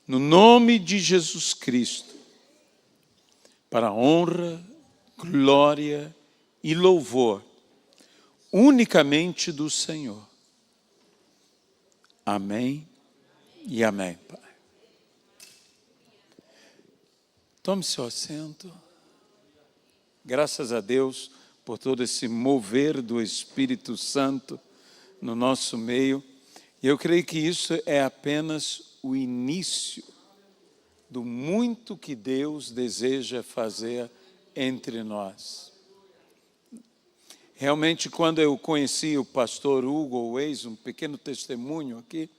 no nome de Jesus Cristo, para a honra, glória e louvor unicamente do Senhor. Amém e amém, Pai. Tome seu assento. Graças a Deus por todo esse mover do Espírito Santo no nosso meio. E eu creio que isso é apenas o início do muito que Deus deseja fazer entre nós. Realmente, quando eu conheci o pastor Hugo Weiss, um pequeno testemunho aqui,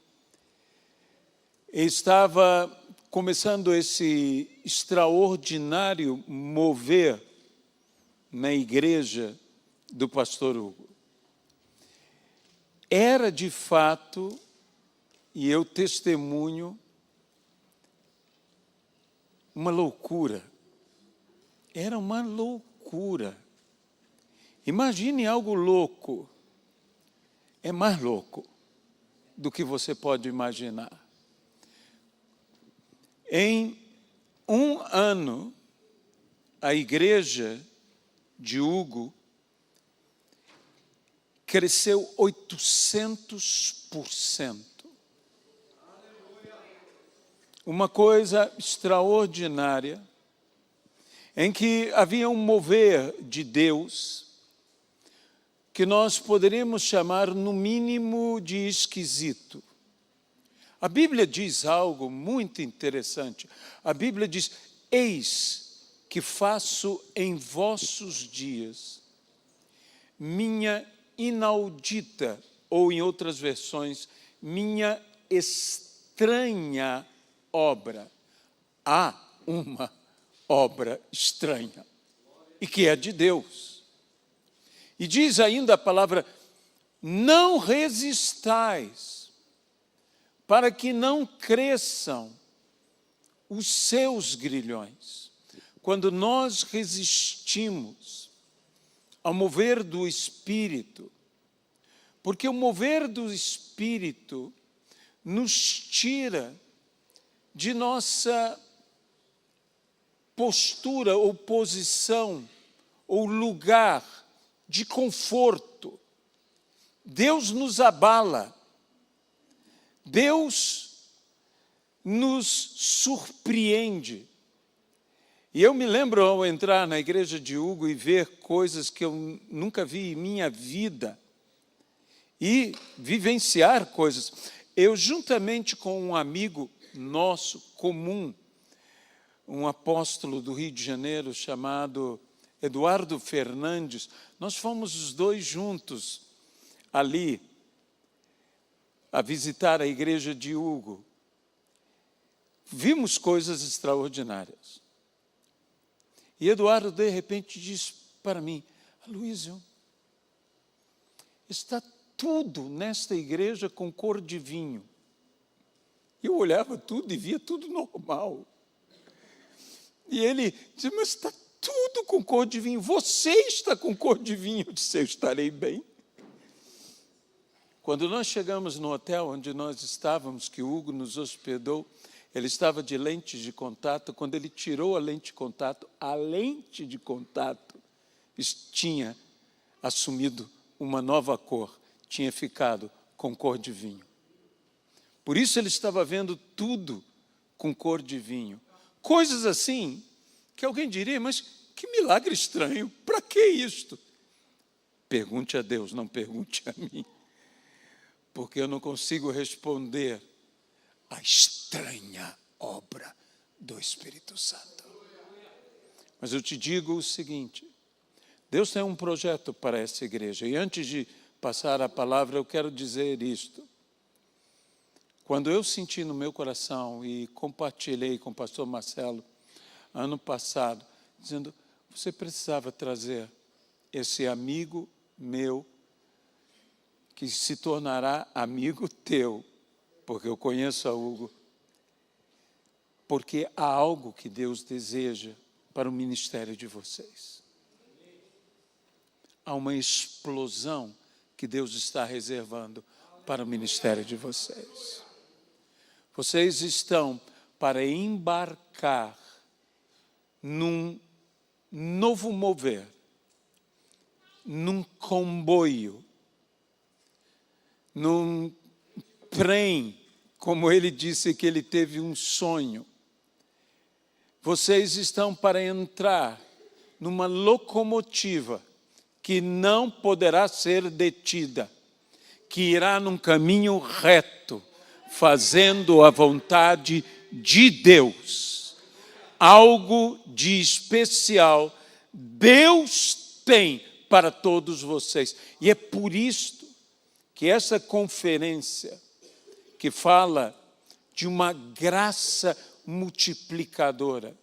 ele estava começando esse extraordinário mover na igreja do pastor Hugo. Era de fato, e eu testemunho, uma loucura. Era uma loucura. Imagine algo louco. É mais louco do que você pode imaginar. Em um ano, a igreja de Hugo cresceu 800%. Uma coisa extraordinária, em que havia um mover de Deus, que nós poderíamos chamar, no mínimo, de esquisito. A Bíblia diz algo muito interessante. A Bíblia diz: eis que faço em vossos dias minha inaudita, ou em outras versões, minha estranha obra. Há uma obra estranha, e que é de Deus. E diz ainda a palavra: não resistais, para que não cresçam os seus grilhões. Quando nós resistimos ao mover do Espírito, porque o mover do Espírito nos tira de nossa postura ou posição ou lugar de conforto. Deus nos abala. Deus nos surpreende. E eu me lembro ao entrar na igreja de Hugo e ver coisas que eu nunca vi em minha vida e vivenciar coisas. Eu, juntamente com um amigo nosso comum, um apóstolo do Rio de Janeiro chamado Eduardo Fernandes, nós fomos os dois juntos ali a visitar a igreja de Hugo. Vimos coisas extraordinárias. E Eduardo, de repente, disse para mim: Aloísio, está tudo nesta igreja com cor de vinho. Eu olhava tudo e via tudo normal. E ele disse: mas está tudo com cor de vinho. Você está com cor de vinho. Eu disse: eu estarei bem. Quando nós chegamos no hotel onde nós estávamos, que o Hugo nos hospedou, ele estava de lente de contato. Quando ele tirou a lente de contato tinha assumido uma nova cor, tinha ficado com cor de vinho. Por isso ele estava vendo tudo com cor de vinho. Coisas assim, que alguém diria: mas que milagre estranho, para que isto? Pergunte a Deus, não pergunte a mim. Porque eu não consigo responder à estranha obra do Espírito Santo. Mas eu te digo o seguinte: Deus tem um projeto para essa igreja. E antes de passar a palavra, eu quero dizer isto. Quando eu senti no meu coração e compartilhei com o pastor Marcelo, ano passado, dizendo: você precisava trazer esse amigo meu, que se tornará amigo teu, porque eu conheço a Hugo, porque há algo que Deus deseja para o ministério de vocês. Há uma explosão que Deus está reservando para o ministério de vocês. Vocês estão para embarcar num novo mover, num comboio, num trem, como ele disse que ele teve um sonho. Vocês estão para entrar numa locomotiva que não poderá ser detida, que irá num caminho reto, fazendo a vontade de Deus. Algo de especial Deus tem para todos vocês. E é por isto que essa conferência, que fala de uma graça multiplicadora,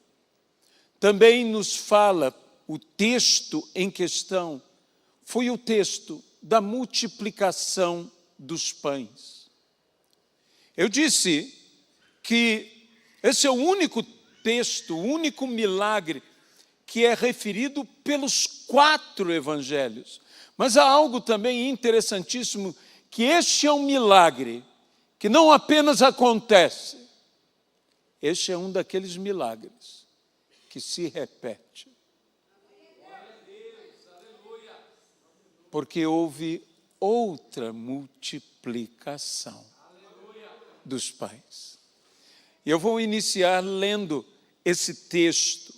também nos fala, o texto em questão foi o texto da multiplicação dos pães. Eu disse que esse é o único texto, o único milagre que é referido pelos 4 evangelhos. Mas há algo também interessantíssimo, que este é um milagre que não apenas acontece, este é um daqueles milagres que se repete. Porque houve outra multiplicação dos pães. E eu vou iniciar lendo esse texto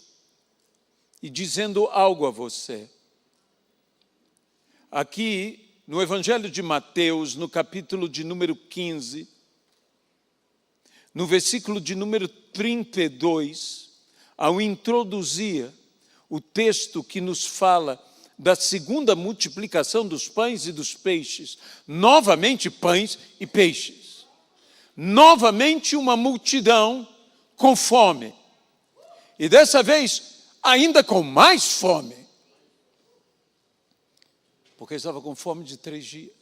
e dizendo algo a você. Aqui, no Evangelho de Mateus, no capítulo de número 15, no versículo de número 32, ao introduzir o texto que nos fala da segunda multiplicação dos pães e dos peixes, novamente pães e peixes, novamente uma multidão com fome, e dessa vez ainda com mais fome, porque estava com fome de 3 dias.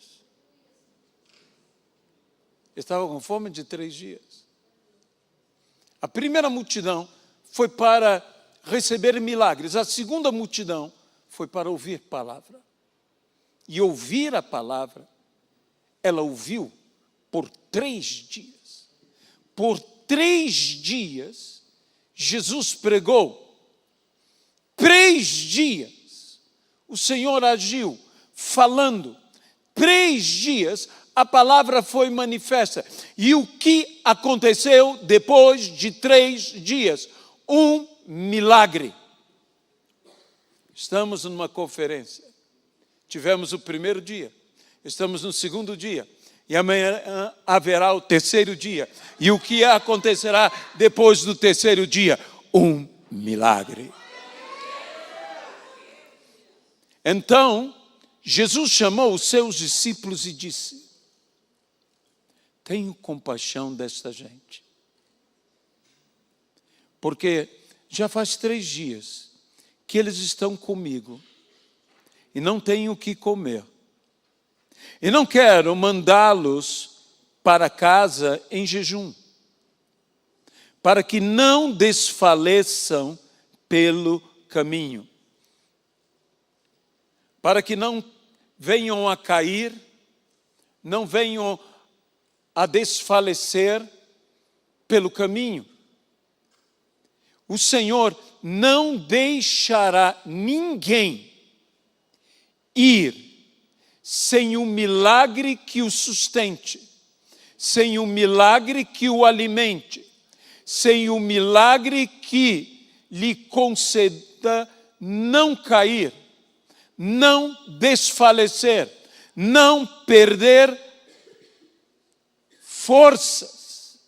Estava com fome de 3 dias. A primeira multidão foi para receber milagres. A segunda multidão foi para ouvir palavra. E ouvir a palavra, ela ouviu por 3 dias. Por 3 dias, Jesus pregou. 3 dias, o Senhor agiu, falando. 3 dias, a palavra foi manifesta. E o que aconteceu depois de 3 dias? Um milagre. Estamos numa conferência. Tivemos o primeiro dia. Estamos no segundo dia. E amanhã haverá o terceiro dia. E o que acontecerá depois do terceiro dia? Um milagre. Então, Jesus chamou os seus discípulos e disse: tenho compaixão desta gente. Porque já faz 3 dias que eles estão comigo e não têm o que comer. E não quero mandá-los para casa em jejum, para que não desfaleçam pelo caminho, para que não venham a cair, não venham a desfalecer pelo caminho. O Senhor não deixará ninguém ir sem um milagre que o sustente, sem um milagre que o alimente, sem um milagre que lhe conceda não cair, não desfalecer, não perder forças,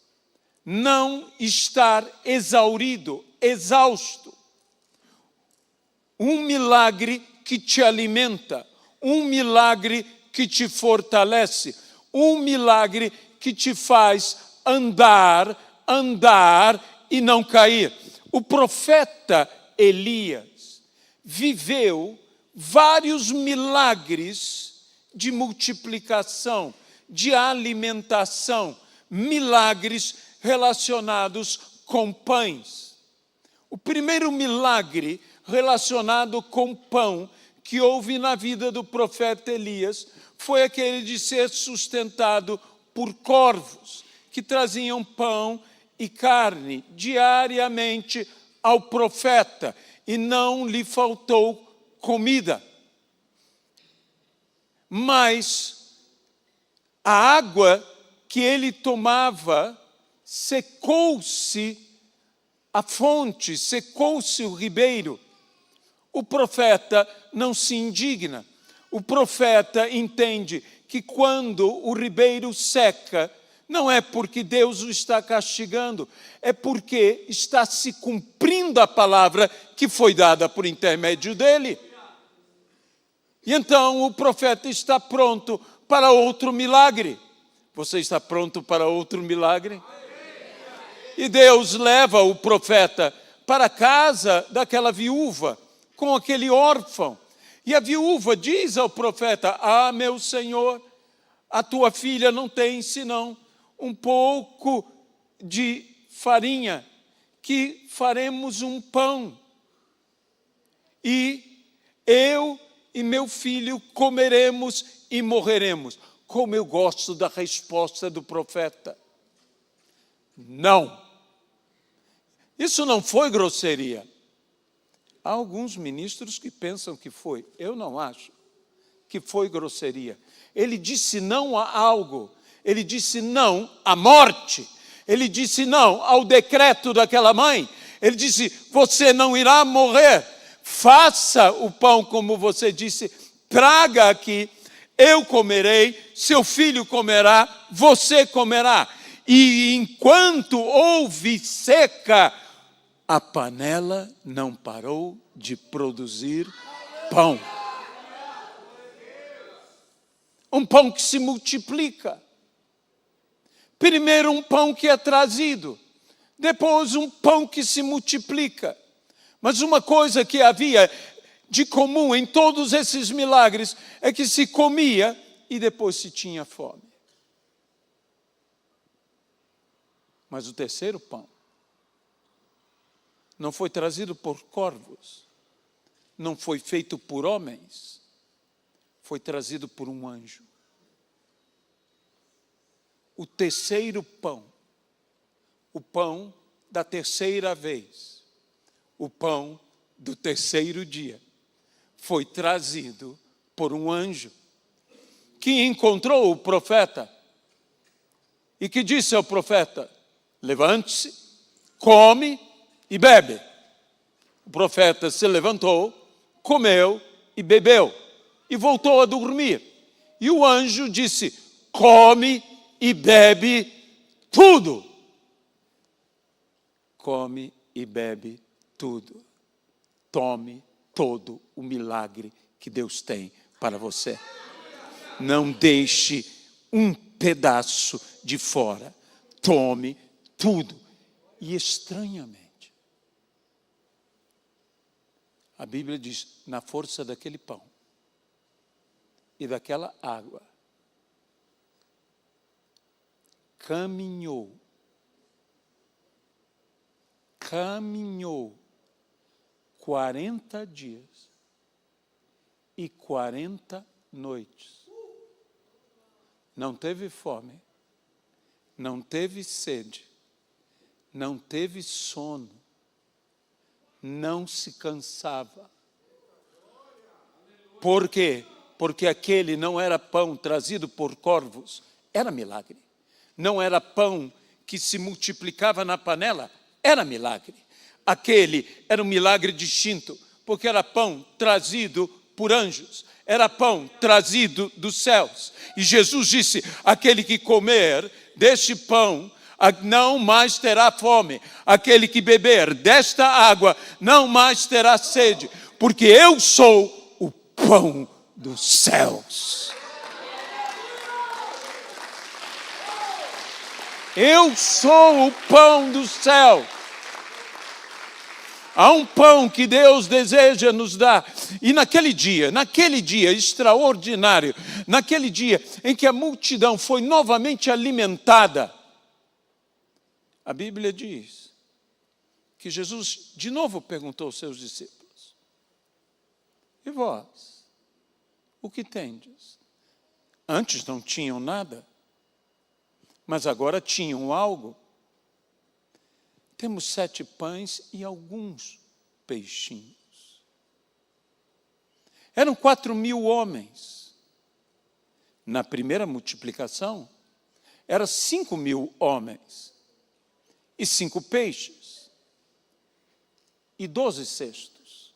não estar exaurido, exausto. Um milagre que te alimenta, um milagre que te fortalece, um milagre que te faz andar e não cair. O profeta Elias viveu vários milagres de multiplicação, de alimentação, milagres relacionados com pães. O primeiro milagre relacionado com pão que houve na vida do profeta Elias foi aquele de ser sustentado por corvos, que traziam pão e carne diariamente ao profeta, e não lhe faltou comida. Mas a água que ele tomava, secou-se a fonte, secou-se o ribeiro. O profeta não se indigna. O profeta entende que quando o ribeiro seca, não é porque Deus o está castigando, é porque está se cumprindo a palavra que foi dada por intermédio dele. E então o profeta está pronto para outro milagre. Você está pronto para outro milagre? E Deus leva o profeta para a casa daquela viúva, com aquele órfão. E a viúva diz ao profeta: ah, meu senhor, a tua filha não tem senão um pouco de farinha, que faremos um pão. E eu e meu filho comeremos e morreremos. Como eu gosto da resposta do profeta. Não. Isso não foi grosseria. Há alguns ministros que pensam que foi. Eu não acho que foi grosseria. Ele disse não a algo. Ele disse não à morte. Ele disse não ao decreto daquela mãe. Ele disse: você não irá morrer. Faça o pão como você disse. Traga aqui. Eu comerei. Seu filho comerá. Você comerá. E enquanto houve seca, a panela não parou de produzir pão. Um pão que se multiplica. Primeiro um pão que é trazido, depois um pão que se multiplica. Mas uma coisa que havia de comum em todos esses milagres é que se comia e depois se tinha fome. Mas o terceiro pão não foi trazido por corvos, não foi feito por homens, foi trazido por um anjo. O terceiro pão, o pão da terceira vez, o pão do terceiro dia, foi trazido por um anjo que encontrou o profeta e que disse ao profeta: levante-se, come e bebe. O profeta se levantou, comeu e bebeu e voltou a dormir. E o anjo disse: come e bebe tudo. Come e bebe tudo. Tome todo o milagre que Deus tem para você. Não deixe um pedaço de fora. Tome tudo. E estranhamente, a Bíblia diz: na força daquele pão e daquela água, caminhou 40 dias e 40 noites. Não teve fome, não teve sede, não teve sono, não se cansava. Por quê? Porque aquele não era pão trazido por corvos, era milagre. Não era pão que se multiplicava na panela, era milagre. Aquele era um milagre distinto, porque era pão trazido por anjos, era pão trazido dos céus. E Jesus disse: aquele que comer deste pão não mais terá fome, aquele que beber desta água não mais terá sede, porque eu sou o pão dos céus. Eu sou o pão do céu. Há um pão que Deus deseja nos dar. E naquele dia extraordinário, naquele dia em que a multidão foi novamente alimentada, a Bíblia diz que Jesus de novo perguntou aos seus discípulos: e vós, o que tendes? Antes não tinham nada, mas agora tinham algo. temos 7 pães e alguns peixinhos. Eram 4.000 homens. Na primeira multiplicação, eram 5.000 homens e 5 peixes e 12 cestos.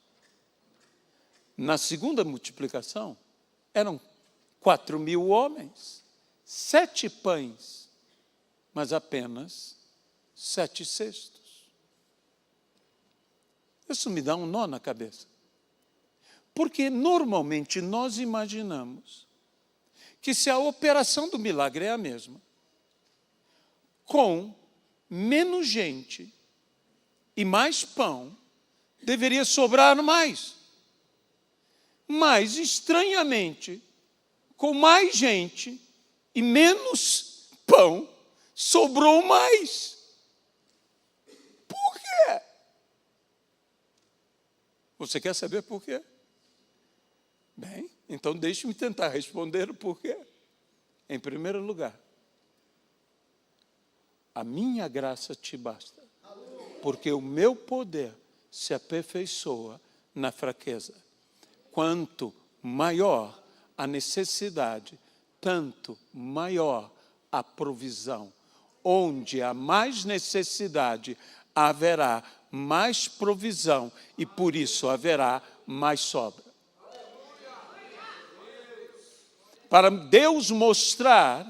Na segunda multiplicação, eram 4.000 homens, 7 pães, mas apenas 7 cestos. Isso me dá um nó na cabeça. Porque normalmente nós imaginamos que se a operação do milagre é a mesma, com menos gente e mais pão, deveria sobrar mais. Mas, estranhamente, com mais gente e menos pão, sobrou mais. Por quê? Você quer saber por quê? Bem, então deixe-me tentar responder o porquê. Em primeiro lugar, a minha graça te basta, porque o meu poder se aperfeiçoa na fraqueza. Quanto maior a necessidade, tanto maior a provisão. Onde há mais necessidade, haverá mais provisão e por isso haverá mais sobra. Para Deus mostrar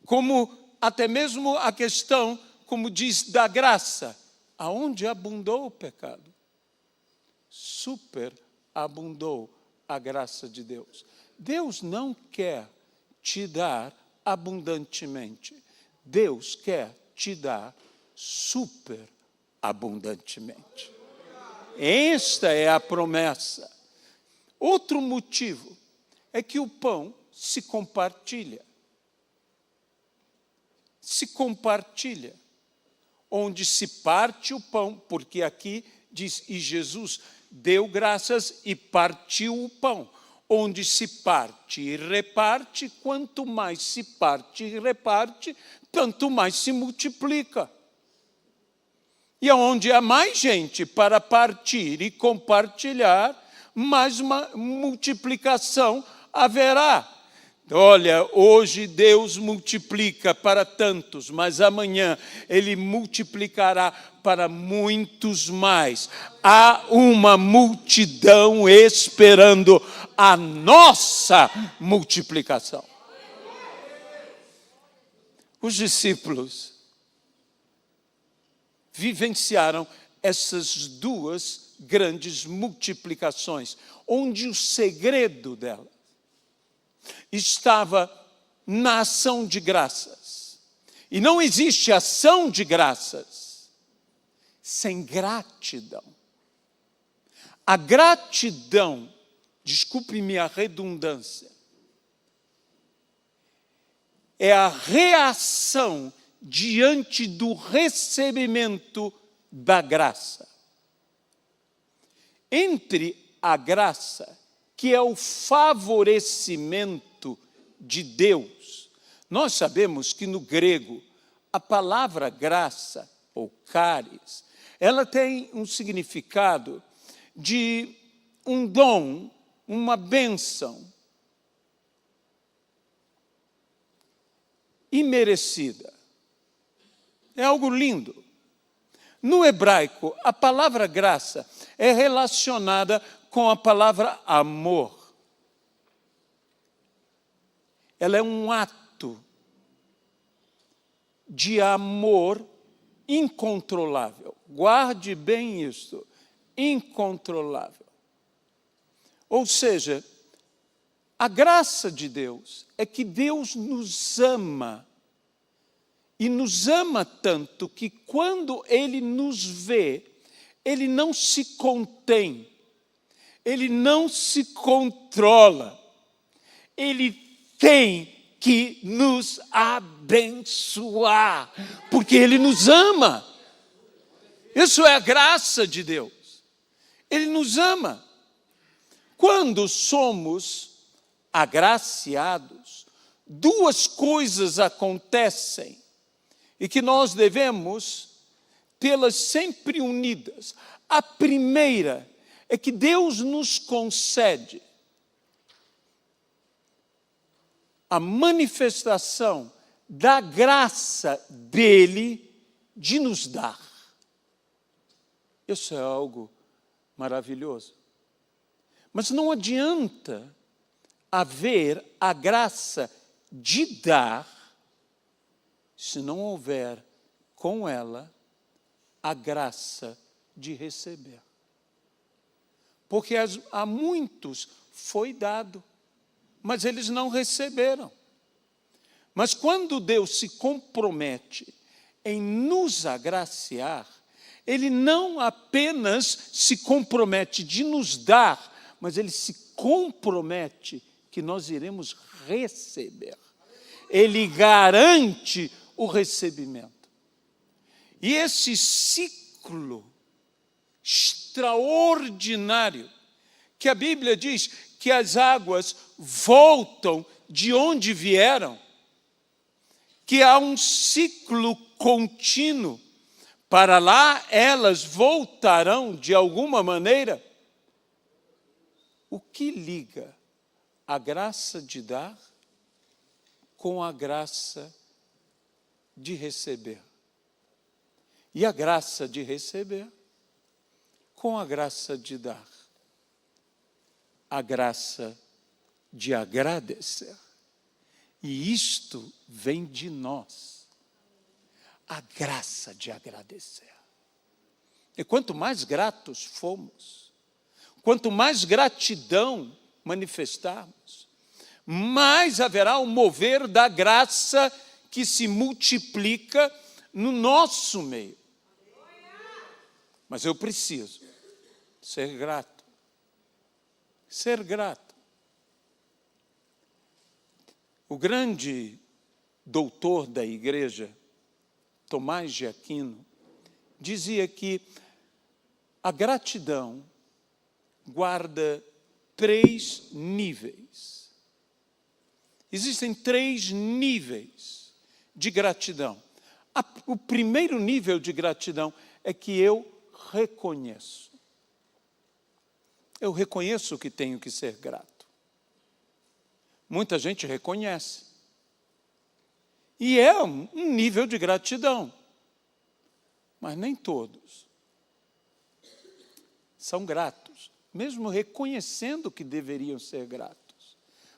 como até mesmo a questão, como diz, da graça, aonde abundou o pecado, superabundou a graça de Deus. Deus não quer te dar abundantemente, Deus quer te dar superabundantemente. Esta é a promessa. Outro motivo é que o pão se compartilha. Se compartilha. Onde se parte o pão, porque aqui diz, e Jesus deu graças e partiu o pão. Onde se parte e reparte, quanto mais se parte e reparte, tanto mais se multiplica. E onde há mais gente para partir e compartilhar, mais uma multiplicação haverá. Olha, hoje Deus multiplica para tantos, mas amanhã Ele multiplicará para muitos mais. Há uma multidão esperando a nossa multiplicação. Os discípulos vivenciaram essas duas grandes multiplicações, onde o segredo dela estava na ação de graças. E não existe ação de graças sem gratidão. A gratidão, desculpe-me a redundância, é a reação diante do recebimento da graça. Entre a graça, que é o favorecimento de Deus. Nós sabemos que no grego, a palavra graça, ou charis, ela tem um significado de um dom, uma bênção imerecida. É algo lindo. No hebraico, a palavra graça é relacionada com a palavra amor. Ela é um ato de amor incontrolável. Guarde bem isso, incontrolável. Ou seja, a graça de Deus é que Deus nos ama. E nos ama tanto que quando Ele nos vê, Ele não se contém, Ele não se controla, Ele tem que nos abençoar, porque Ele nos ama. Isso é a graça de Deus. Ele nos ama. Quando somos agraciados, duas coisas acontecem e que nós devemos tê-las sempre unidas. A primeira é que Deus nos concede a manifestação da graça dele de nos dar. Isso é algo maravilhoso. Mas não adianta haver a graça de dar se não houver com ela a graça de receber. Porque a muitos foi dado, mas eles não receberam. Mas quando Deus se compromete em nos agraciar, Ele não apenas se compromete de nos dar, mas Ele se compromete que nós iremos receber. Ele garante o recebimento. E esse ciclo extraordinário, que a Bíblia diz que as águas voltam de onde vieram, que há um ciclo contínuo, para lá elas voltarão de alguma maneira. O que liga a graça de dar com a graça de receber? E a graça de receber com a graça de dar. A graça de agradecer. E isto vem de nós. A graça de agradecer. E quanto mais gratos fomos, quanto mais gratidão manifestarmos, mais haverá o mover da graça que se multiplica no nosso meio. Mas eu preciso ser grato. Ser grato. O grande doutor da igreja, Tomás de Aquino, dizia que a gratidão guarda 3 níveis. Existem 3 níveis de gratidão. O primeiro nível de gratidão é que eu reconheço. Eu reconheço que tenho que ser grato. Muita gente reconhece. E é um nível de gratidão. Mas nem todos são gratos, mesmo reconhecendo que deveriam ser gratos.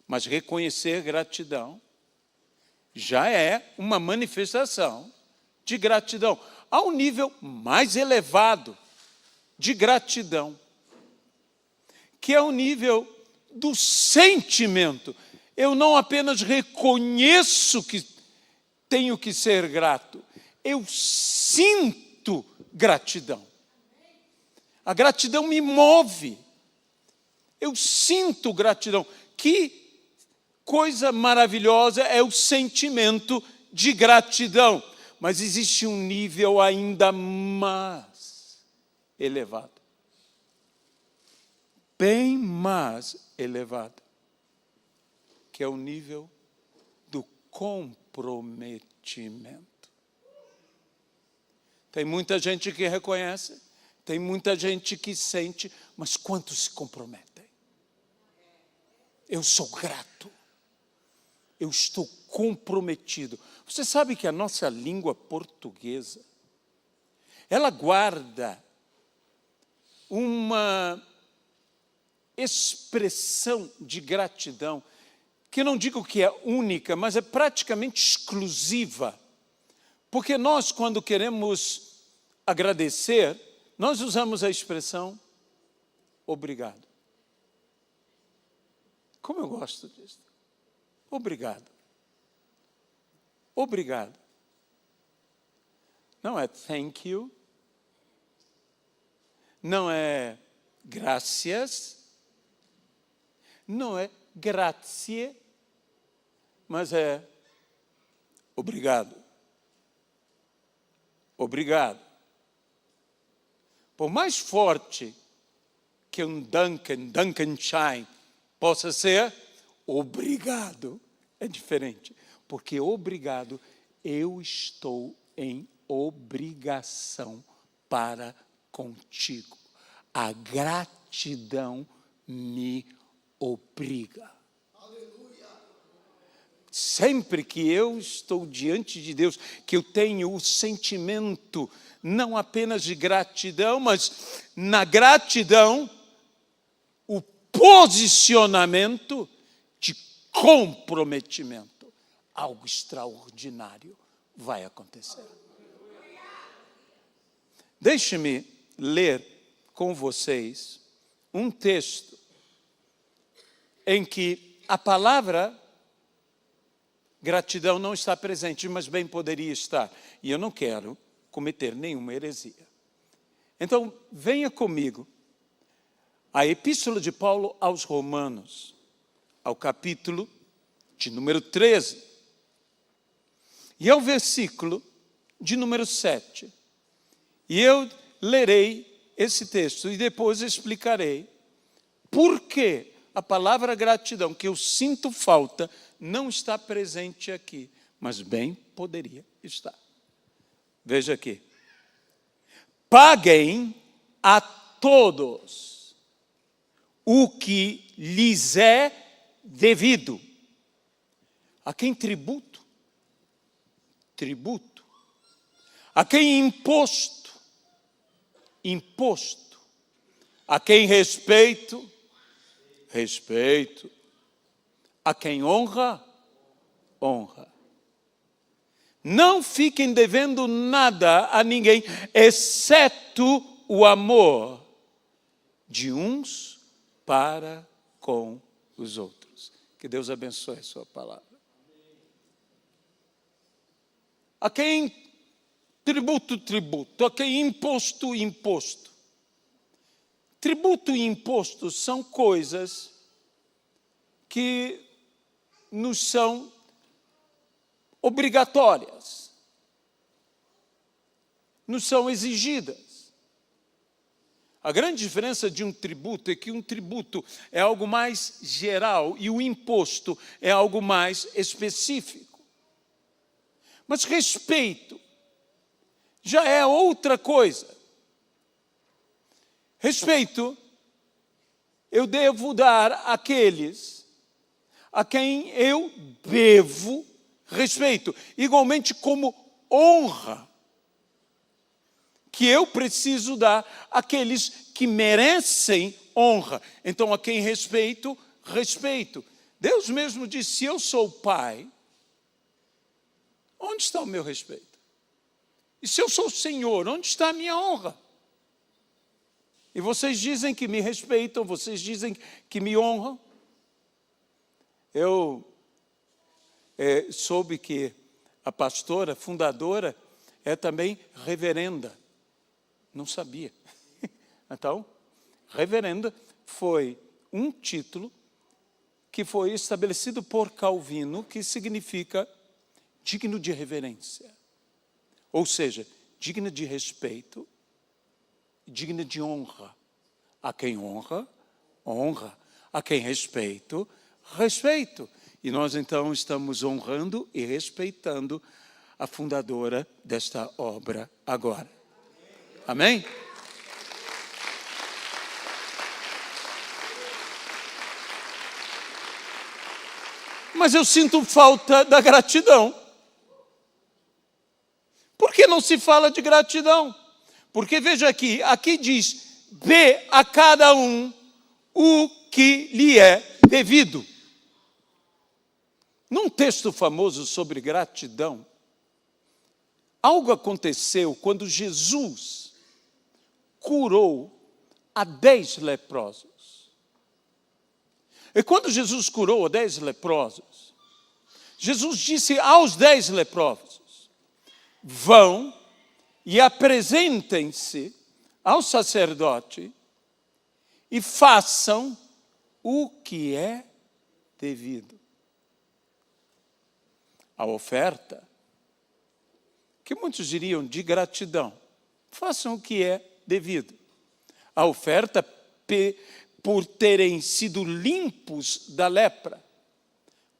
Mas reconhecer gratidão já é uma manifestação de gratidão. Há um nível mais elevado de gratidão, que é o nível do sentimento. Eu não apenas reconheço que tenho que ser grato, eu sinto gratidão. A gratidão me move. Eu sinto gratidão. Que coisa maravilhosa é o sentimento de gratidão. Mas existe um nível ainda mais elevado. Bem mais elevado. Que é o nível do comprometimento. Tem muita gente que reconhece, tem muita gente que sente, mas quantos se comprometem? Eu sou grato. Eu estou comprometido. Você sabe que a nossa língua portuguesa, ela guarda uma expressão de gratidão, que eu não digo que é única, mas é praticamente exclusiva. Porque nós, quando queremos agradecer, nós usamos a expressão obrigado. Como eu gosto disso. Obrigado. Obrigado. Não é thank you. Não é gracias. Não é grazie. Mas é obrigado. Obrigado. Por mais forte que um Duncan Shine possa ser, obrigado é diferente. Porque obrigado, eu estou em obrigação para contigo. A gratidão me obriga. Sempre que eu estou diante de Deus, que eu tenho o sentimento não apenas de gratidão, mas na gratidão, o posicionamento de comprometimento. Algo extraordinário vai acontecer. Deixe-me ler com vocês um texto em que a palavra gratidão não está presente, mas bem poderia estar. E eu não quero cometer nenhuma heresia. Então, venha comigo a Epístola de Paulo aos Romanos, ao capítulo de número 13, e ao versículo de número 7. E eu lerei esse texto e depois explicarei por que a palavra gratidão, que eu sinto falta, não está presente aqui, mas bem poderia estar. Veja aqui. Paguem a todos o que lhes é devido. A quem tributo? Tributo. A quem imposto? Imposto. A quem respeito? Respeito. A quem honra? Honra. Não fiquem devendo nada a ninguém, exceto o amor de uns para com os outros. Que Deus abençoe a sua palavra. A quem tributo, tributo. A quem imposto, imposto. Tributo e imposto são coisas que nos são obrigatórias, nos são exigidas. A grande diferença de um tributo é que um tributo é algo mais geral e o imposto é algo mais específico. Mas respeito já é outra coisa. Respeito eu devo dar àqueles a quem eu devo respeito, igualmente como honra, que eu preciso dar àqueles que merecem honra. Então, a quem respeito, respeito. Deus mesmo disse, se eu sou pai, onde está o meu respeito? E se eu sou Senhor, onde está a minha honra? E vocês dizem que me respeitam, vocês dizem que me honram. Eu soube que a pastora fundadora é também reverenda. Não sabia. Então, reverenda foi um título que foi estabelecido por Calvino, que significa digno de reverência. Ou seja, digno de respeito, digno de honra. A quem honra, honra. A quem respeito, respeito. E nós, então, estamos honrando e respeitando a fundadora desta obra agora. Amém? Mas eu sinto falta da gratidão. Por que não se fala de gratidão? Porque, veja aqui diz, dê a cada um o que lhe é devido. Num texto famoso sobre gratidão, algo aconteceu quando Jesus curou a 10 leprosos. E quando Jesus curou a 10 leprosos, Jesus disse aos 10 leprosos, vão e apresentem-se ao sacerdote e façam o que é devido. A oferta, que muitos diriam de gratidão, façam o que é devido. A oferta por terem sido limpos da lepra.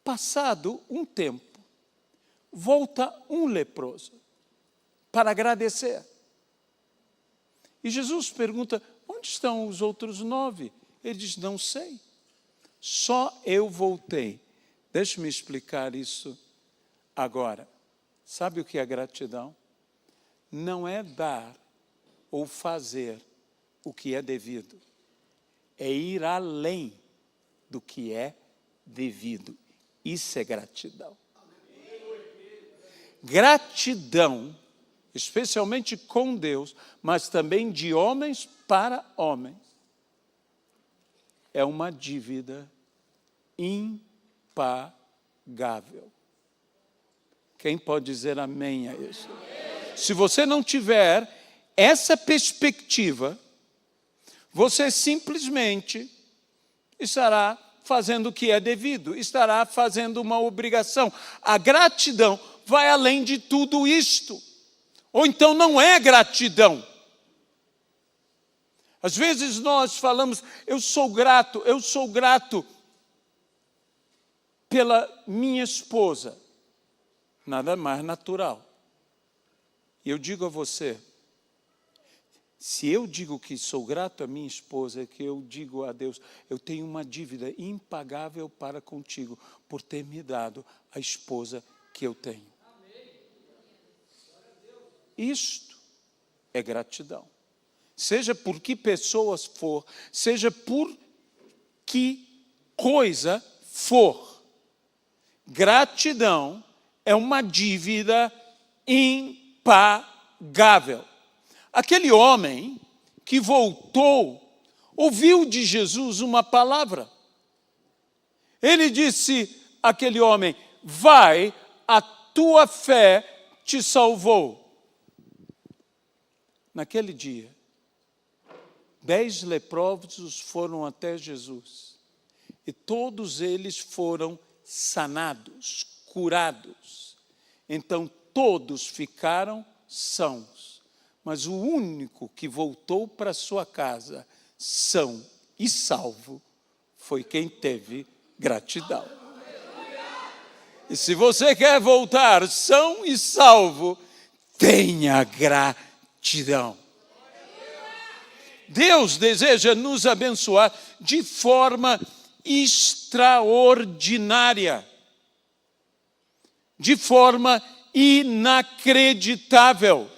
Passado um tempo, volta um leproso para agradecer. E Jesus pergunta, onde estão os outros 9? Ele diz, não sei. Só eu voltei. Deixe-me explicar isso agora. Sabe o que é gratidão? Não é dar ou fazer o que é devido. É ir além do que é devido. Isso é gratidão. Gratidão, especialmente com Deus, mas também de homens para homens, é uma dívida impagável. Quem pode dizer amém a isso? Se você não tiver essa perspectiva, você simplesmente estará fazendo o que é devido, estará fazendo uma obrigação. A gratidão vai além de tudo isto. Ou então não é gratidão. Às vezes nós falamos, eu sou grato pela minha esposa. Nada mais natural. E eu digo a você, se eu digo que sou grato à minha esposa, é que eu digo a Deus, eu tenho uma dívida impagável para contigo, por ter me dado a esposa que eu tenho. Isto é gratidão. Seja por que pessoas for, seja por que coisa for. Gratidão é uma dívida impagável. Aquele homem que voltou, ouviu de Jesus uma palavra. Ele disse àquele homem, vai, a tua fé te salvou. Naquele dia, 10 leprosos foram até Jesus. E todos eles foram sanados, curados. Então todos ficaram sãos. Mas o único que voltou para sua casa são e salvo foi quem teve gratidão. E se você quer voltar são e salvo, tenha gratidão. Deus deseja nos abençoar de forma extraordinária, de forma inacreditável.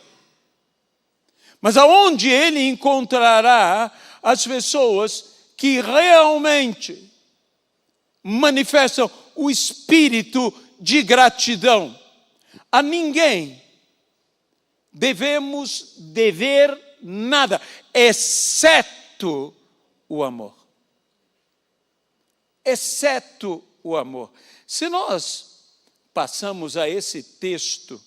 Mas aonde Ele encontrará as pessoas que realmente manifestam o espírito de gratidão? A ninguém devemos dever nada, exceto o amor. Exceto o amor. Se nós passamos a esse texto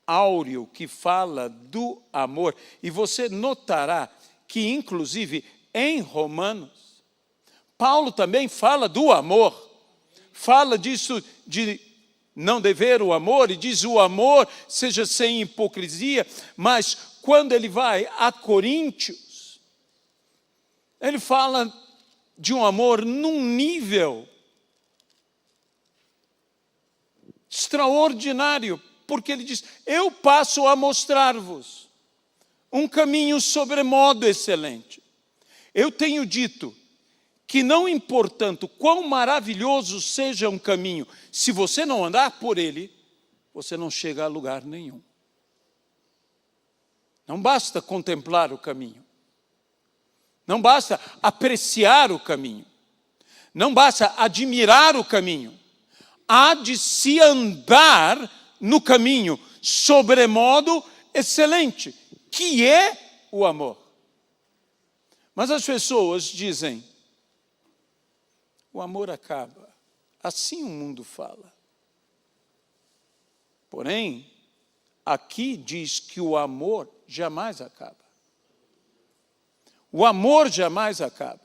áureo que fala do amor, e você notará que, inclusive, em Romanos, Paulo também fala do amor, fala disso de não dever o amor, e diz o amor seja sem hipocrisia, mas quando ele vai a Coríntios, ele fala de um amor num nível extraordinário, porque ele diz, eu passo a mostrar-vos um caminho sobremodo excelente. Eu tenho dito que não importando quão maravilhoso seja um caminho, se você não andar por ele, você não chega a lugar nenhum. Não basta contemplar o caminho. Não basta apreciar o caminho. Não basta admirar o caminho. Há de se andar no caminho sobremodo excelente, que é o amor. Mas as pessoas dizem, o amor acaba. Assim o mundo fala. Porém, aqui diz que o amor jamais acaba. O amor jamais acaba.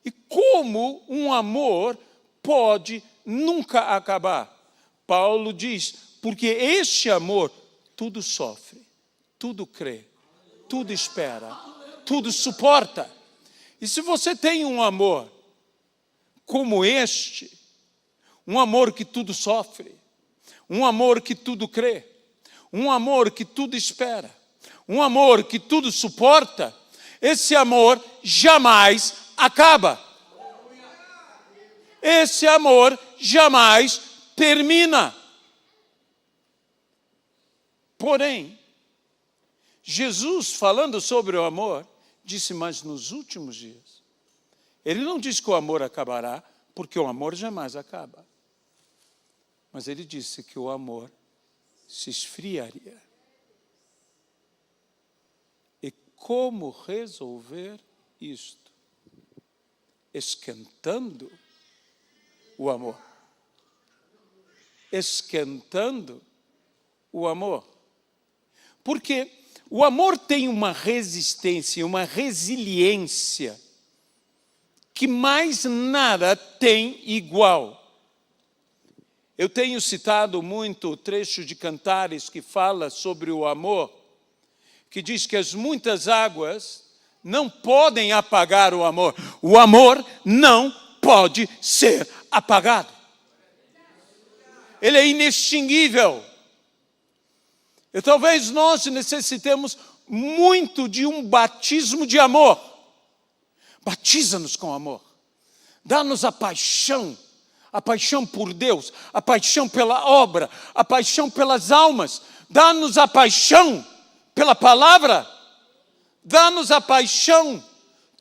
E como um amor pode nunca acabar? Paulo diz, porque este amor tudo sofre, tudo crê, tudo espera, tudo suporta. E se você tem um amor como este, um amor que tudo sofre, um amor que tudo crê, um amor que tudo espera, um amor que tudo suporta, esse amor jamais acaba. Esse amor jamais termina. Porém, Jesus, falando sobre o amor, disse, mas nos últimos dias. Ele não disse que o amor acabará, porque o amor jamais acaba. Mas ele disse que o amor se esfriaria. E como resolver isto? Esquentando o amor. Esquentando o amor. Porque o amor tem uma resistência, uma resiliência, que mais nada tem igual. Eu tenho citado muito o trecho de Cantares que fala sobre o amor, que diz que as muitas águas não podem apagar o amor. O amor não pode ser apagado. Ele é inextinguível. E talvez nós necessitemos muito de um batismo de amor. Batiza-nos com amor. Dá-nos a paixão por Deus, a paixão pela obra, a paixão pelas almas. Dá-nos a paixão pela palavra. Dá-nos a paixão.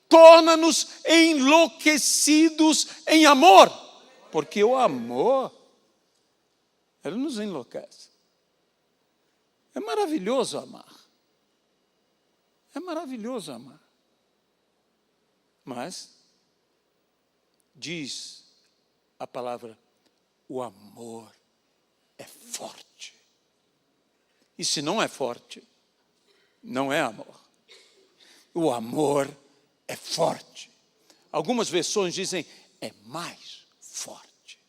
Torna-nos enlouquecidos em amor. Porque o amor, ele nos enlouquece. É maravilhoso amar. É maravilhoso amar. Mas, diz a palavra, o amor é forte. E se não é forte, não é amor. O amor é forte. Algumas versões dizem, é mais forte.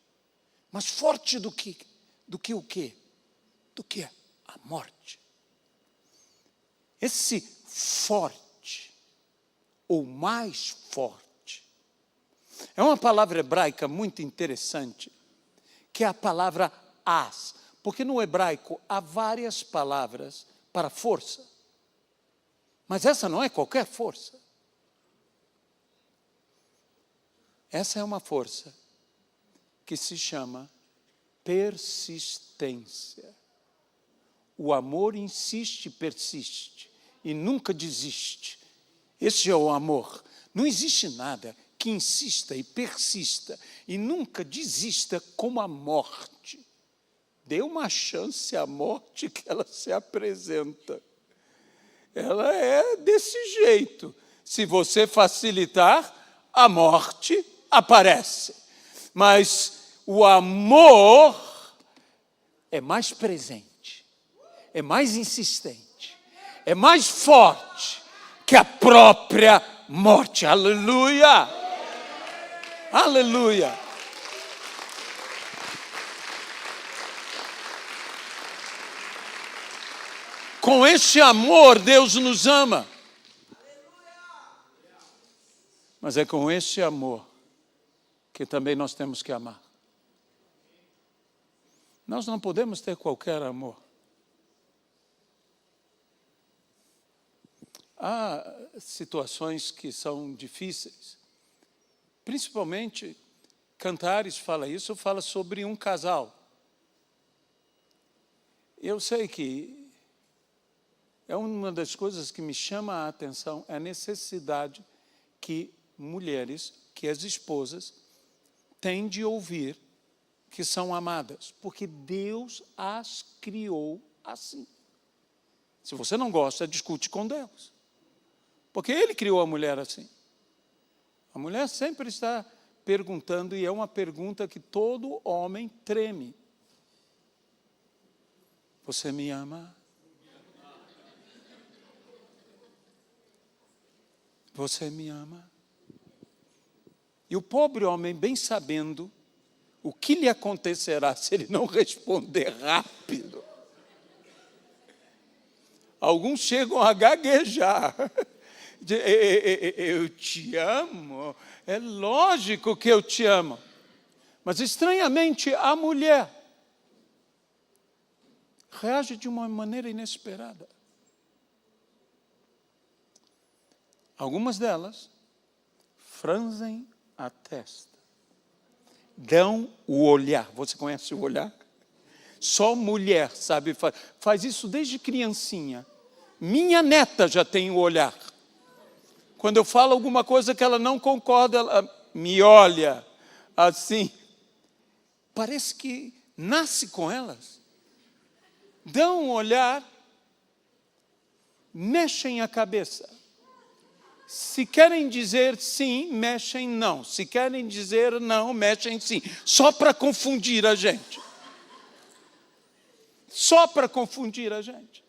Mas forte do que o quê? Do que a morte. Esse forte, ou mais forte, é uma palavra hebraica muito interessante, que é a palavra as. Porque no hebraico há várias palavras para força. Mas essa não é qualquer força. Essa é uma força que se chama persistência. O amor insiste e persiste e nunca desiste. Esse é o amor. Não existe nada que insista e persista e nunca desista como a morte. Dê uma chance à morte que ela se apresenta. Ela é desse jeito. Se você facilitar, a morte aparece. Mas o amor é mais presente, é mais insistente, é mais forte que a própria morte. Aleluia! Aleluia! Com este amor, Deus nos ama. Mas é com este amor que também nós temos que amar. Nós não podemos ter qualquer amor. Há situações que são difíceis. Principalmente, Cantares fala isso, fala sobre um casal. Eu sei que é uma das coisas que me chama a atenção, é a necessidade que mulheres, que as esposas, têm de ouvir que são amadas, porque Deus as criou assim. Se você não gosta, discute com Deus, porque Ele criou a mulher assim. A mulher sempre está perguntando, e é uma pergunta que todo homem treme. Você me ama? Você me ama? E o pobre homem, bem sabendo o que lhe acontecerá se ele não responder rápido. Alguns chegam a gaguejar. Eu te amo. É lógico que eu te amo. Mas, estranhamente, a mulher reage de uma maneira inesperada. Algumas delas franzem a testa, dão o olhar. Você conhece o olhar? Só mulher sabe, faz isso desde criancinha. Minha neta já tem o olhar. Quando eu falo alguma coisa que ela não concorda, ela me olha assim. Parece que nasce com elas. Dão um olhar, mexem a cabeça. Se querem dizer sim, mexem não. Se querem dizer não, mexem sim. Só para confundir a gente. Só para confundir a gente.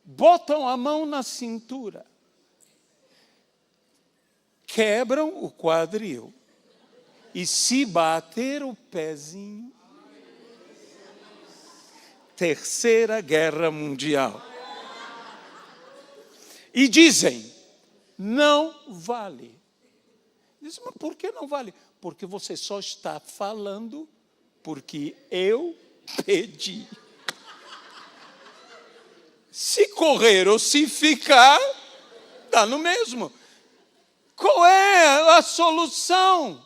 Botam a mão na cintura. Quebram o quadril. E se bater o pezinho, Terceira Guerra Mundial. E dizem, não vale. Dizem, mas por que não vale? Porque você só está falando porque eu pedi. Se correr ou se ficar, dá no mesmo. Qual é a solução?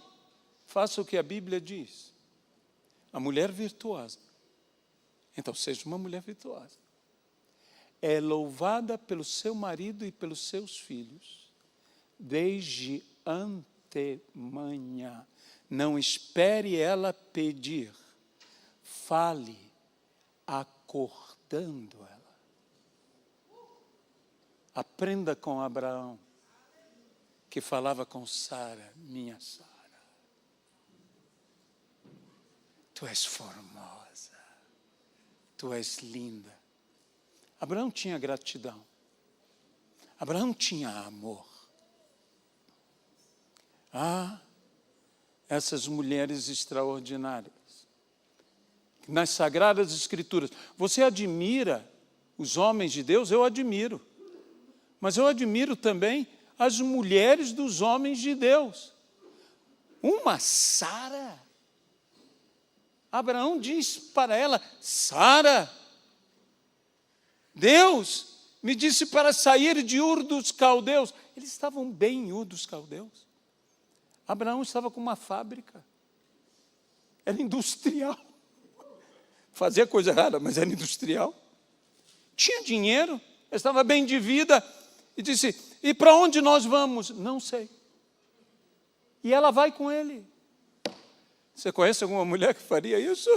Faça o que a Bíblia diz. A mulher virtuosa. Então, seja uma mulher virtuosa. É louvada pelo seu marido e pelos seus filhos, desde antemanhã. Não espere ela pedir. Fale, acordando ela. Aprenda com Abraão, que falava com Sara, minha Sara. Tu és formosa, tu és linda. Abraão tinha gratidão. Abraão tinha amor. Ah, essas mulheres extraordinárias. Nas Sagradas Escrituras. Você admira os homens de Deus? Eu admiro. Mas eu admiro também as mulheres dos homens de Deus. Uma Sara. Abraão diz para ela, Sara, Deus me disse para sair de Ur dos Caldeus. Eles estavam bem em Ur dos Caldeus. Abraão estava com uma fábrica. Era industrial. Fazia coisa errada, mas era industrial. Tinha dinheiro, estava bem de vida. E disse, e para onde nós vamos? Não sei. E ela vai com ele. Você conhece alguma mulher que faria isso?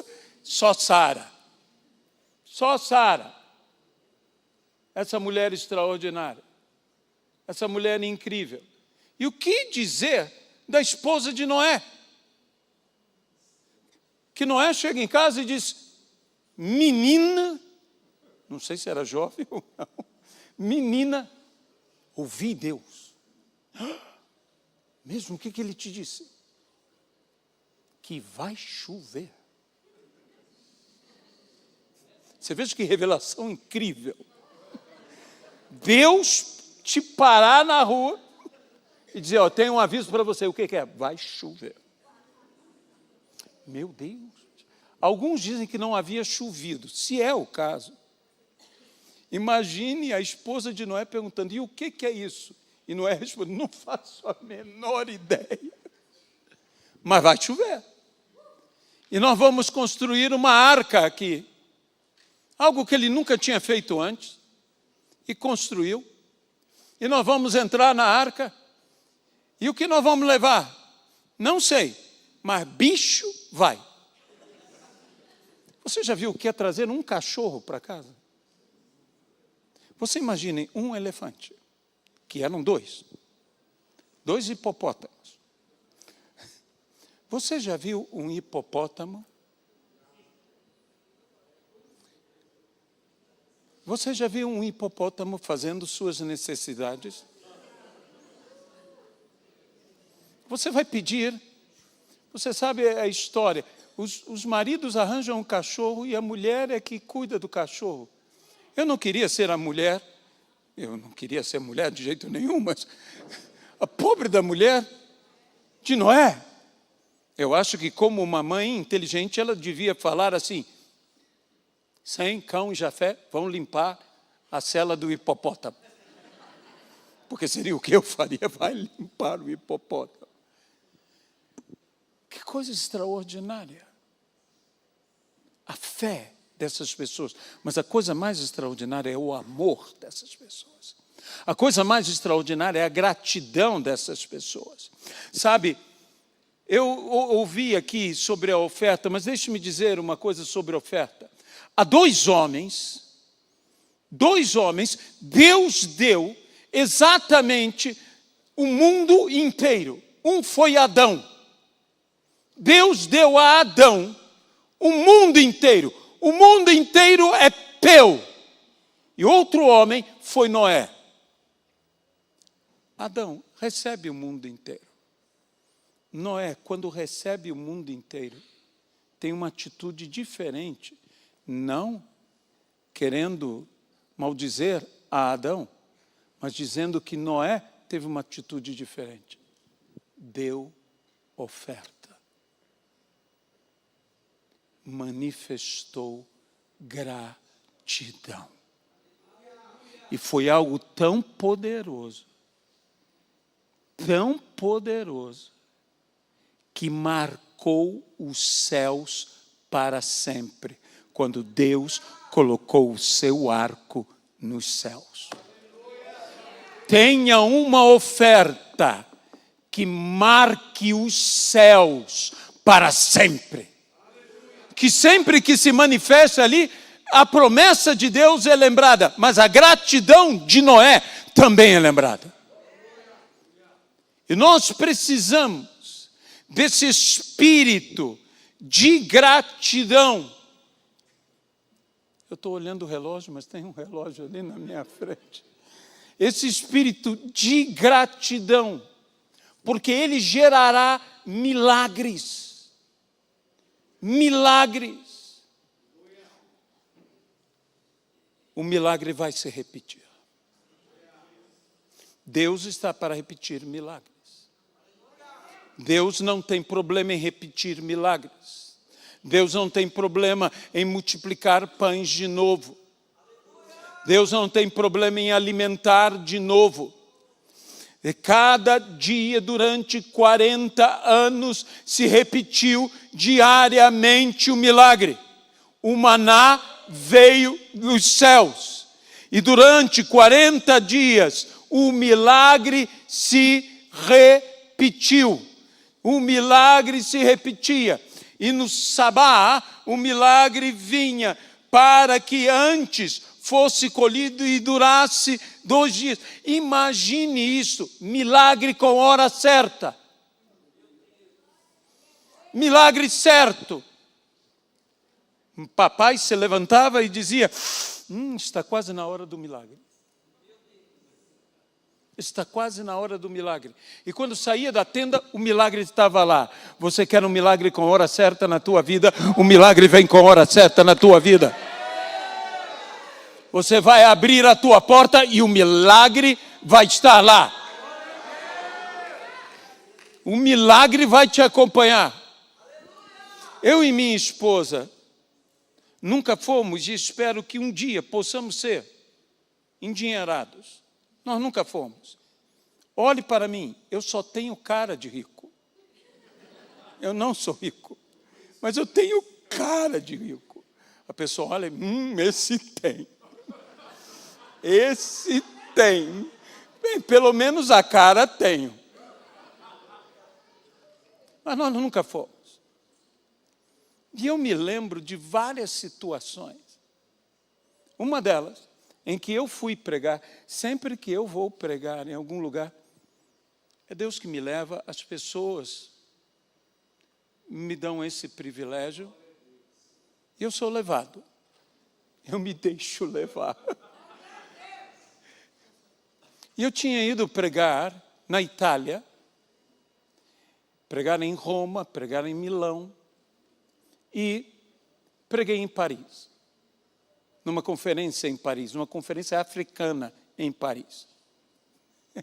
Só Sara. Só Sara. Essa mulher extraordinária. Essa mulher incrível. E o que dizer da esposa de Noé? Que Noé chega em casa e diz, menina, não sei se era jovem ou não, menina, ouvi Deus. Mesmo o que ele te disse? Que vai chover. Você veja que revelação incrível. Deus te parar na rua e dizer, ó, tem um aviso para você, o que é? Vai chover. Meu Deus. Alguns dizem que não havia chovido. Se é o caso, imagine a esposa de Noé perguntando, e o que é isso? E Noé responde, não faço a menor ideia. Mas vai chover. E nós vamos construir uma arca aqui. Algo que ele nunca tinha feito antes. E construiu. E nós vamos entrar na arca. E o que nós vamos levar? Não sei. Mas bicho vai. Você já viu o que é trazer um cachorro para casa? Você imagine um elefante, que eram dois hipopótamos. Você já viu um hipopótamo? Você já viu um hipopótamo fazendo suas necessidades? Você vai pedir, você sabe a história, os maridos arranjam um cachorro e a mulher é que cuida do cachorro. Eu não queria ser a mulher, eu não queria ser mulher de jeito nenhum, mas a pobre da mulher de Noé. Eu acho que como uma mãe inteligente, ela devia falar assim, Sem, Cão e Jafé vão limpar a cela do hipopótamo. porque seria o que eu faria, vai limpar o hipopótamo. Que coisa extraordinária. A fé dessas pessoas. Mas a coisa mais extraordinária é o amor dessas pessoas. A coisa mais extraordinária é a gratidão dessas pessoas. Sabe, eu ouvi aqui sobre a oferta, mas deixe-me dizer uma coisa sobre a oferta. Há dois homens, Deus deu exatamente o mundo inteiro. Um foi Adão. Deus deu a Adão o mundo inteiro. O mundo inteiro é teu. E outro homem foi Noé. Adão recebe o mundo inteiro. Noé, quando recebe o mundo inteiro, tem uma atitude diferente, não querendo maldizer a Adão, mas dizendo que Noé teve uma atitude diferente. Deu oferta. Manifestou gratidão. E foi algo tão poderoso, que marcou os céus para sempre, quando Deus colocou o seu arco nos céus. Tenha uma oferta que marque os céus para sempre. Que sempre que se manifesta ali, a promessa de Deus é lembrada, mas a gratidão de Noé também é lembrada. E nós precisamos desse espírito de gratidão. Eu estou olhando o relógio, mas tem um relógio ali na minha frente. Esse espírito de gratidão, porque ele gerará milagres. Milagres. O milagre vai se repetir. Deus está para repetir milagres. Deus não tem problema em repetir milagres. Deus não tem problema em multiplicar pães de novo. Deus não tem problema em alimentar de novo. E cada dia, durante 40 anos, se repetiu diariamente o milagre. O maná veio dos céus. E durante 40 dias, o milagre se repetiu. O milagre se repetia. E no sabá, o milagre vinha para que antes fosse colhido e durasse 2 dias. Imagine isso, milagre com hora certa. Milagre certo. O papai se levantava e dizia, está quase na hora do milagre. Está quase na hora do milagre. E quando saía da tenda, o milagre estava lá. Você quer um milagre com hora certa na tua vida? O milagre vem com hora certa na tua vida. Você vai abrir a tua porta e o milagre vai estar lá. O milagre vai te acompanhar. Eu e minha esposa nunca fomos, e espero que um dia possamos ser endinheirados. Nós nunca fomos. Olhe para mim, eu só tenho cara de rico. Eu não sou rico, mas eu tenho cara de rico. A pessoa olha, esse tem. Esse tem. Bem, pelo menos a cara tenho. Mas nós nunca fomos. E eu me lembro de várias situações. Uma delas, em que eu fui pregar, sempre que eu vou pregar em algum lugar, é Deus que me leva, as pessoas me dão esse privilégio, e eu sou levado. Eu me deixo levar. E eu tinha ido pregar na Itália, pregar em Roma, pregar em Milão, e preguei em Paris. Numa conferência em Paris, numa conferência africana em Paris.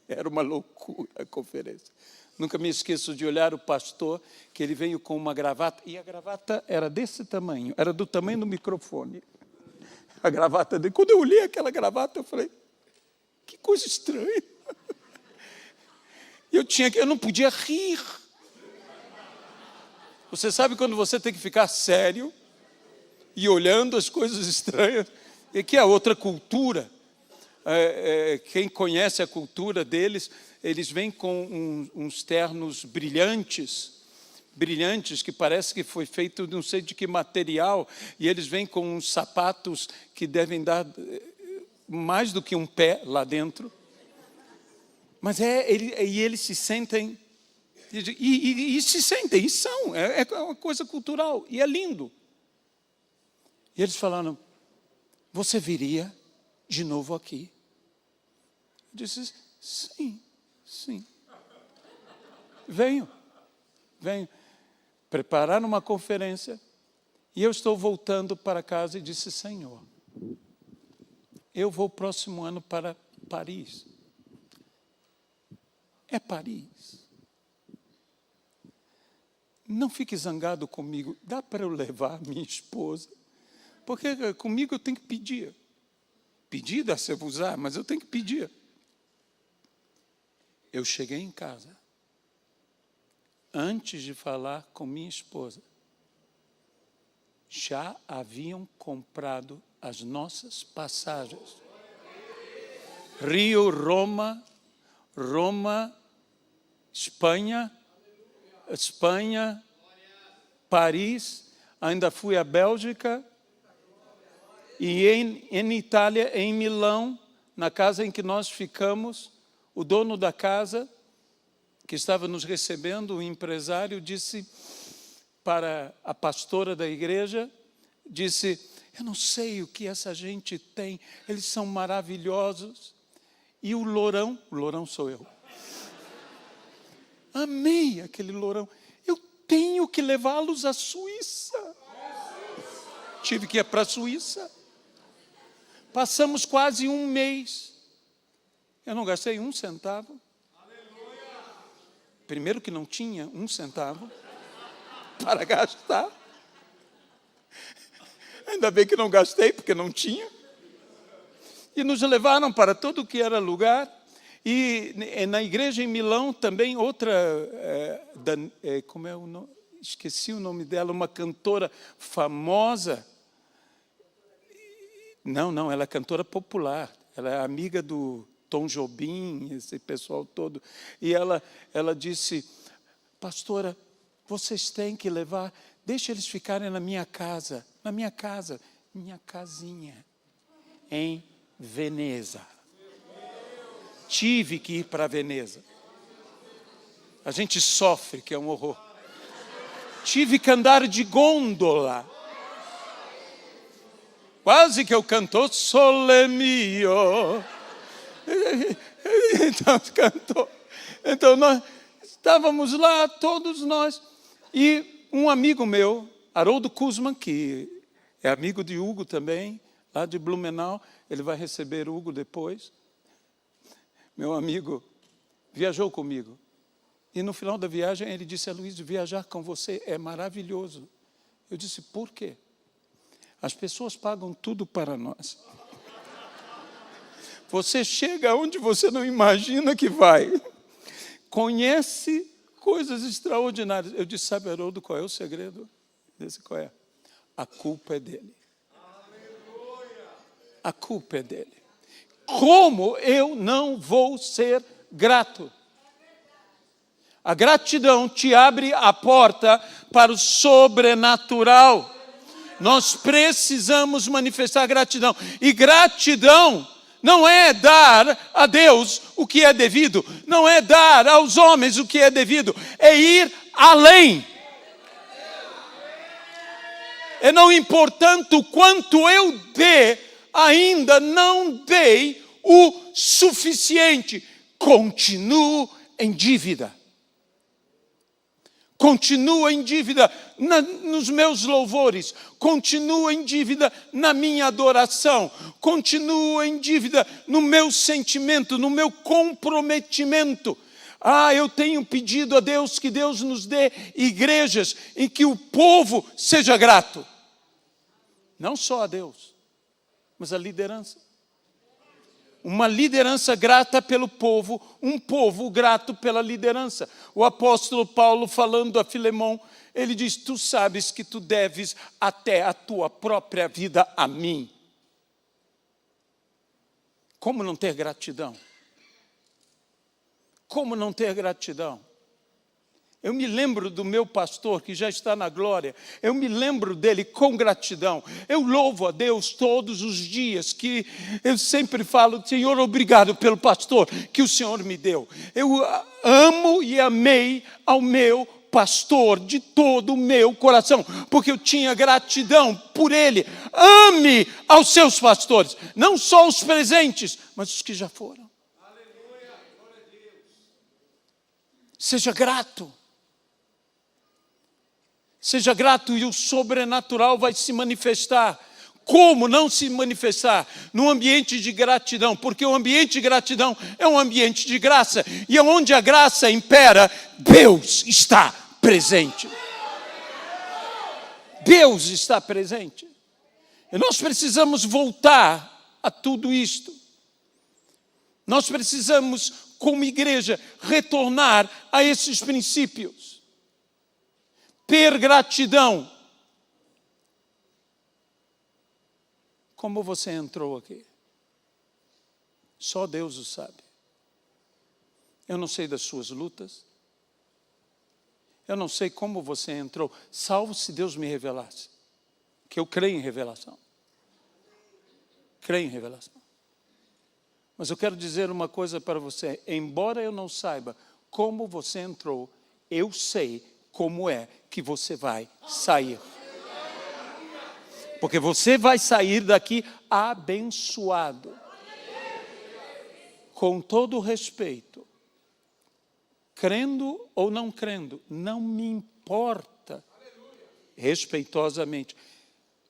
Era uma loucura a conferência. Nunca me esqueço de olhar o pastor, que ele veio com uma gravata, e a gravata era desse tamanho, era do tamanho do microfone. A gravata dele. Quando eu olhei aquela gravata, eu falei, que coisa estranha. Eu não podia rir. Você sabe quando você tem que ficar sério e olhando as coisas estranhas? E que é outra cultura. Quem conhece a cultura deles, eles vêm com uns ternos brilhantes que parece que foi feito não sei de que material, e eles vêm com uns sapatos que devem dar mais do que um pé lá dentro. Mas eles se sentem, e se sentem, e são, é uma coisa cultural, e é lindo. E eles falaram, você viria de novo aqui? Eu disse, sim. Venho. Prepararam uma conferência, e eu estou voltando para casa e disse, Senhor, eu vou próximo ano para Paris. É Paris. Não fique zangado comigo, dá para eu levar minha esposa? Porque comigo eu tenho que pedir. Pedir dá se usar, mas eu tenho que pedir. Eu cheguei em casa. Antes de falar com minha esposa, já haviam comprado as nossas passagens. Rio, Roma, Espanha, Paris, ainda fui à Bélgica e em Itália, em Milão, na casa em que nós ficamos, o dono da casa, que estava nos recebendo, o empresário, disse para a pastora da igreja, disse, eu não sei o que essa gente tem, eles são maravilhosos. E o lourão sou eu. Amei aquele lourão. Eu tenho que levá-los à Suíça. Tive que ir para a Suíça. Passamos quase um mês. Eu não gastei um centavo. Primeiro que não tinha um centavo para gastar. Ainda bem que não gastei, porque não tinha. E nos levaram para todo o que era lugar. E na igreja em Milão também outra, como é o nome? Esqueci o nome dela, uma cantora famosa. Não, ela é cantora popular. Ela é amiga do Tom Jobim, esse pessoal todo. E ela disse, pastora, vocês têm que levar, deixa eles ficarem na minha casa, minha casinha, em Veneza. Tive que ir para Veneza. A gente sofre, que é um horror. Tive que andar de gôndola. Quase que eu cantou Sole Mio. Então, cantou. Então, nós estávamos lá, todos nós. E um amigo meu, Haroldo Kuzman, que é amigo de Hugo também, lá de Blumenau, ele vai receber Hugo depois. Meu amigo viajou comigo. E no final da viagem ele disse, Aloysio, viajar com você é maravilhoso. Eu disse, por quê? As pessoas pagam tudo para nós. Você chega onde você não imagina que vai. Conhece coisas extraordinárias. Eu disse, sabe, Haroldo, qual é o segredo? Disse, qual é? A culpa é dele. A culpa é dele. Como eu não vou ser grato? A gratidão te abre a porta para o sobrenatural. Nós precisamos manifestar gratidão. E gratidão não é dar a Deus o que é devido. Não é dar aos homens o que é devido. É ir além. E não importando o quanto eu dê, ainda não dei o suficiente. Continuo em dívida. Continuo em dívida nos meus louvores. Continuo em dívida na minha adoração. Continuo em dívida no meu sentimento, no meu comprometimento. Eu tenho pedido a Deus que Deus nos dê igrejas em que o povo seja grato. Não só a Deus, mas a liderança. uma liderança grata pelo povo, um povo grato pela liderança. O apóstolo Paulo, falando a Filemão, ele diz: tu sabes que tu deves até a tua própria vida a mim. Como não ter gratidão? Como não ter gratidão? Eu me lembro do meu pastor, que já está na glória. Eu me lembro dele com gratidão. Eu louvo a Deus todos os dias, que eu sempre falo: Senhor, obrigado pelo pastor que o Senhor me deu. Eu amo e amei ao meu pastor de todo o meu coração, porque eu tinha gratidão por ele. Ame aos seus pastores, não só os presentes, mas os que já foram. Aleluia, glória a Deus. Seja grato. Seja grato e o sobrenatural vai se manifestar. Como não se manifestar? No ambiente de gratidão, porque o ambiente de gratidão é um ambiente de graça. E onde a graça impera, Deus está presente. Deus está presente. E nós precisamos voltar a tudo isto. Nós precisamos, como igreja, retornar a esses princípios. Ter gratidão. Como você entrou aqui? Só Deus o sabe. Eu não sei das suas lutas. Eu não sei como você entrou, salvo se Deus me revelasse. Que eu creio em revelação. Creio em revelação. Mas eu quero dizer uma coisa para você. Embora eu não saiba como você entrou, eu sei como é que você vai sair. Porque você vai sair daqui abençoado. Com todo respeito. Crendo ou não crendo, não me importa. Respeitosamente.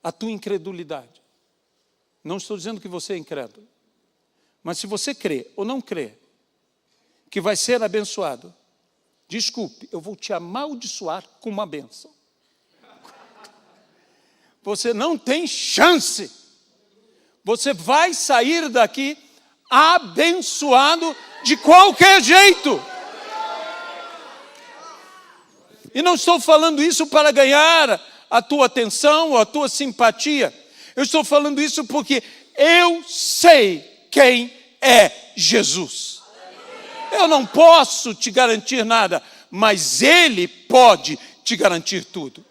A tua incredulidade. Não estou dizendo que você é incrédulo. Mas se você crê ou não crê que vai ser abençoado, desculpe, eu vou te amaldiçoar com uma bênção. Você não tem chance. Você vai sair daqui abençoado de qualquer jeito. E não estou falando isso para ganhar a tua atenção ou a tua simpatia. Eu estou falando isso porque eu sei quem é Jesus. Eu não posso te garantir nada, mas Ele pode te garantir tudo.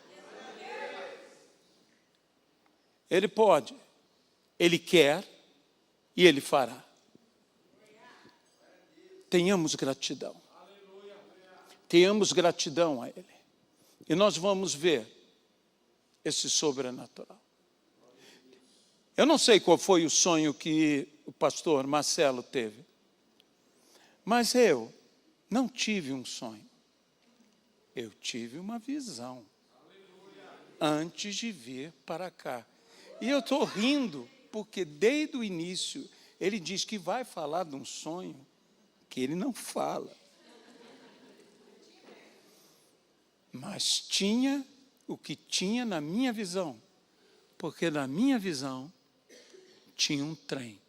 Ele pode, Ele quer e Ele fará. Tenhamos gratidão. Tenhamos gratidão a Ele. E nós vamos ver esse sobrenatural. Eu não sei qual foi o sonho que o pastor Marcelo teve. Mas eu não tive um sonho. Eu tive uma visão. Antes de vir para cá. E eu estou rindo, porque desde o início, ele diz que vai falar de um sonho que ele não fala. Mas tinha o que tinha na minha visão. Porque na minha visão, tinha um trem.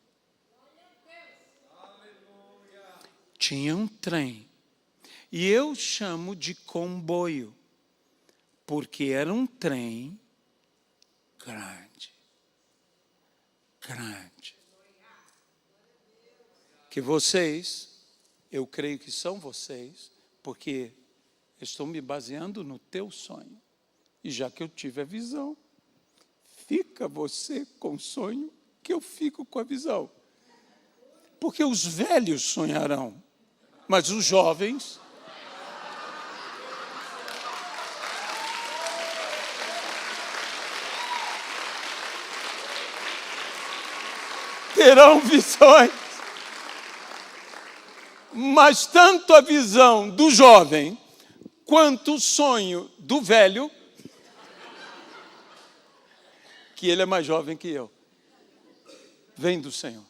Tinha um trem. E eu chamo de comboio. Porque era um trem grande. Grande. Que vocês, eu creio que são vocês, porque estou me baseando no teu sonho. E já que eu tive a visão, fica você com o sonho, que eu fico com a visão. Porque os velhos sonharão, mas os jovens terão visões. Mas tanto a visão do jovem quanto o sonho do velho, que ele é mais jovem que eu, vem do Senhor.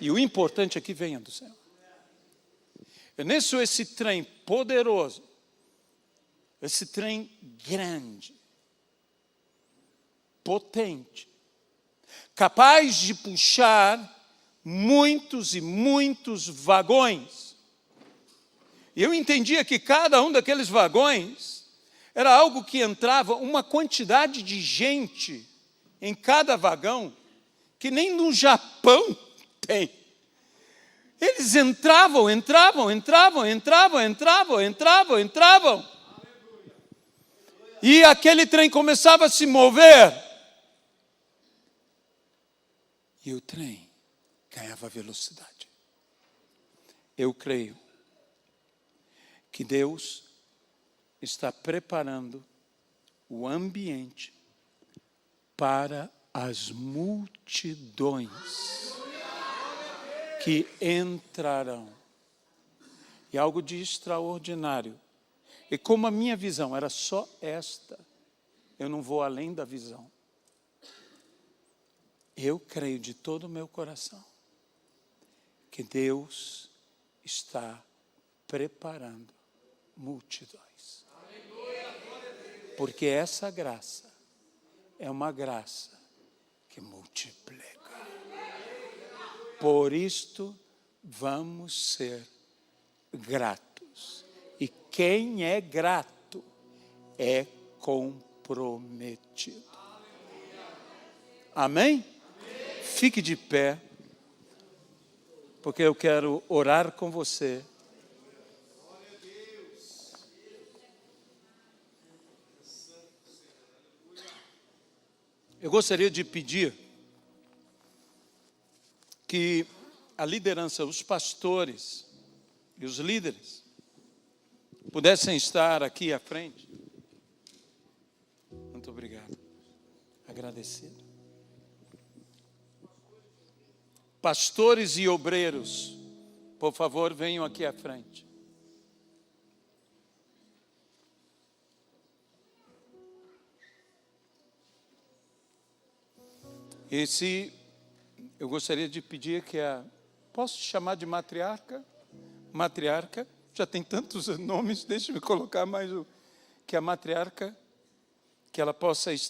E o importante é que venha do Senhor. É nisso esse trem poderoso, esse trem grande, potente, capaz de puxar muitos e muitos vagões. E eu entendia que cada um daqueles vagões era algo que entrava uma quantidade de gente em cada vagão que nem no Japão tem. Eles entravam. E aquele trem começava a se mover. E o trem ganhava velocidade. Eu creio que Deus está preparando o ambiente para as multidões que entrarão. E algo de extraordinário. E como a minha visão era só esta, eu não vou além da visão. Eu creio de todo o meu coração que Deus está preparando multidões. Porque essa graça é uma graça que multiplica. Por isto, vamos ser gratos. E quem é grato é comprometido. Amém? Fique de pé, porque eu quero orar com você. Eu gostaria de pedir que a liderança, os pastores e os líderes pudessem estar aqui à frente. Muito obrigado. Agradecido. Pastores e obreiros, por favor, venham aqui à frente. E se eu gostaria de pedir que posso te chamar de matriarca? Matriarca, já tem tantos nomes, deixa-me colocar mais que a matriarca, que ela possa estar